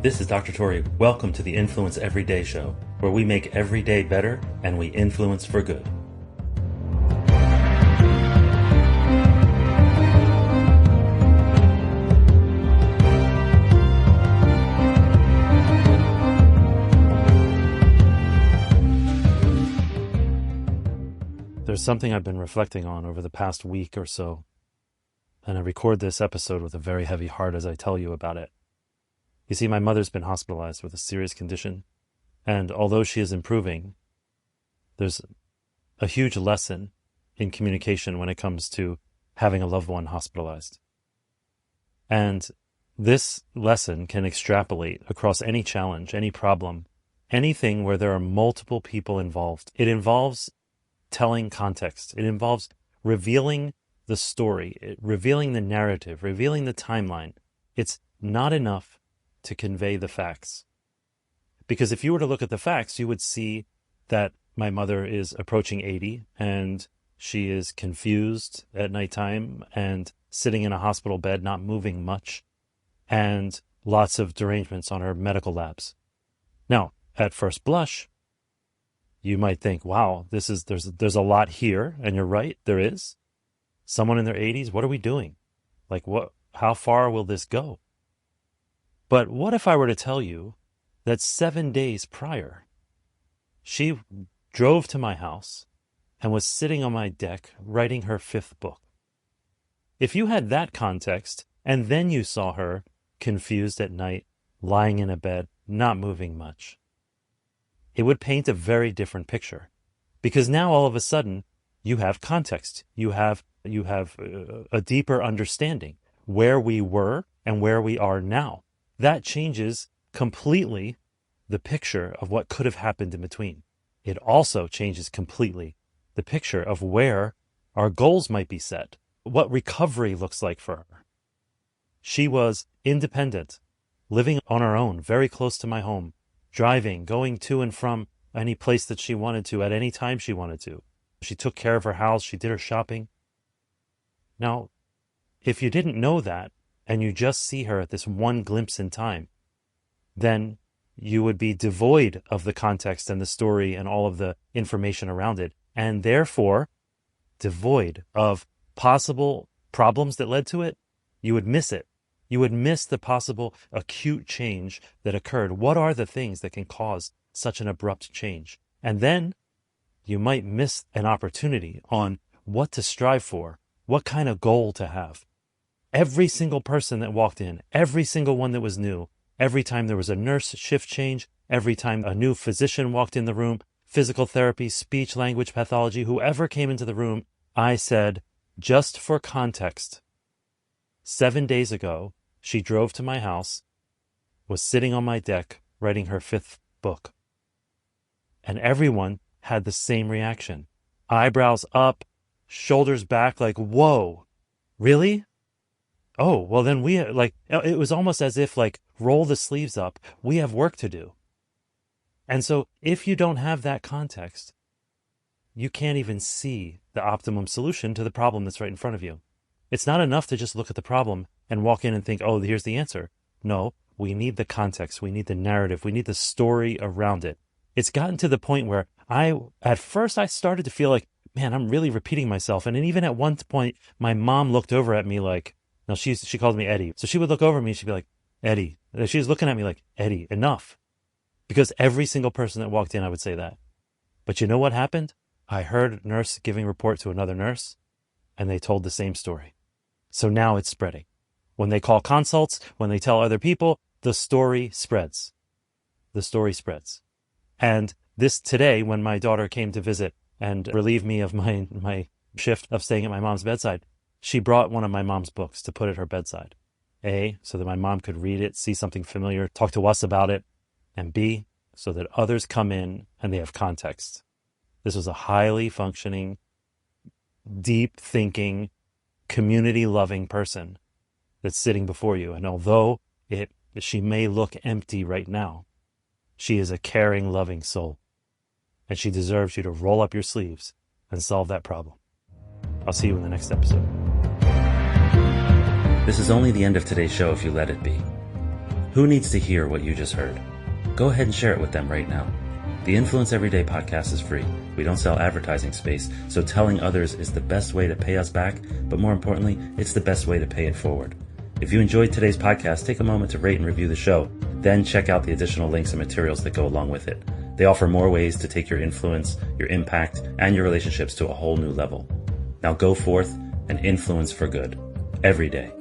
This is Dr. Tori. Welcome to the Influence Everyday Show, where we make every day better and we influence for good. There's something I've been reflecting on over the past week or so, and I record this episode with a very heavy heart as I tell you about it. You see, my mother's been hospitalized with a serious condition, and although she is improving, there's a huge lesson in communication when it comes to having a loved one hospitalized. And this lesson can extrapolate across any challenge, any problem, anything where there are multiple people involved. It involves telling context. It involves revealing the story, revealing the narrative, revealing the timeline. It's not enough to convey the facts. Because if you were to look at the facts, you would see that my mother is approaching 80 and she is confused at nighttime and sitting in a hospital bed, not moving much, and lots of derangements on her medical labs. Now, at first blush, you might think, wow, there's a lot here, and you're right, there is. Someone in their 80s, what are we doing? How far will this go? But what if I were to tell you that 7 days prior, she drove to my house and was sitting on my deck writing her 5th book? If you had that context, and then you saw her confused at night, lying in a bed, not moving much, it would paint a very different picture. Because now all of a sudden, you have context. You have a deeper understanding where we were and where we are now. That changes completely the picture of what could have happened in between. It also changes completely the picture of where our goals might be set, what recovery looks like for her. She was independent, living on her own, very close to my home, driving, going to and from any place that she wanted to at any time she wanted to. She took care of her house. She did her shopping. Now, if you didn't know that, and you just see her at this one glimpse in time, then you would be devoid of the context and the story and all of the information around it, and therefore devoid of possible problems that led to it. You would miss it. You would miss the possible acute change that occurred. What are the things that can cause such an abrupt change? And then you might miss an opportunity on what to strive for, what kind of goal to have. Every single person that walked in, every single one that was new, every time there was a nurse shift change, every time a new physician walked in the room, physical therapy, speech, language pathology, whoever came into the room, I said, just for context, 7 days ago, she drove to my house, was sitting on my deck, writing her 5th book. And everyone had the same reaction. Eyebrows up, shoulders back, like, whoa, really? Oh, well then it was almost as if roll the sleeves up. We have work to do. And so if you don't have that context, you can't even see the optimum solution to the problem that's right in front of you. It's not enough to just look at the problem and walk in and think, oh, here's the answer. No, we need the context. We need the narrative. We need the story around it. It's gotten to the point where at first I started to feel like, man, I'm really repeating myself. And then even at one point, my mom looked over at me like, now she called me Eddie. So she would look over at me and she'd be like, Eddie. She was looking at me like, Eddie, enough. Because every single person that walked in, I would say that. But you know what happened? I heard a nurse giving report to another nurse, and they told the same story. So now it's spreading. When they call consults, when they tell other people, the story spreads. The story spreads. And this today, when my daughter came to visit and relieve me of my shift of staying at my mom's bedside, she brought one of my mom's books to put at her bedside. A, so that my mom could read it, see something familiar, talk to us about it. And B, so that others come in and they have context. This was a highly functioning, deep thinking, community loving person that's sitting before you. And although she may look empty right now, she is a caring, loving soul. And she deserves you to roll up your sleeves and solve that problem. I'll see you in the next episode. This is only the end of today's show if you let it be. Who needs to hear what you just heard? Go ahead and share it with them right now. The Influence Everyday podcast is free. We don't sell advertising space, so telling others is the best way to pay us back, but more importantly, it's the best way to pay it forward. If you enjoyed today's podcast, take a moment to rate and review the show. Then check out the additional links and materials that go along with it. They offer more ways to take your influence, your impact, and your relationships to a whole new level. Now go forth and influence for good, every day.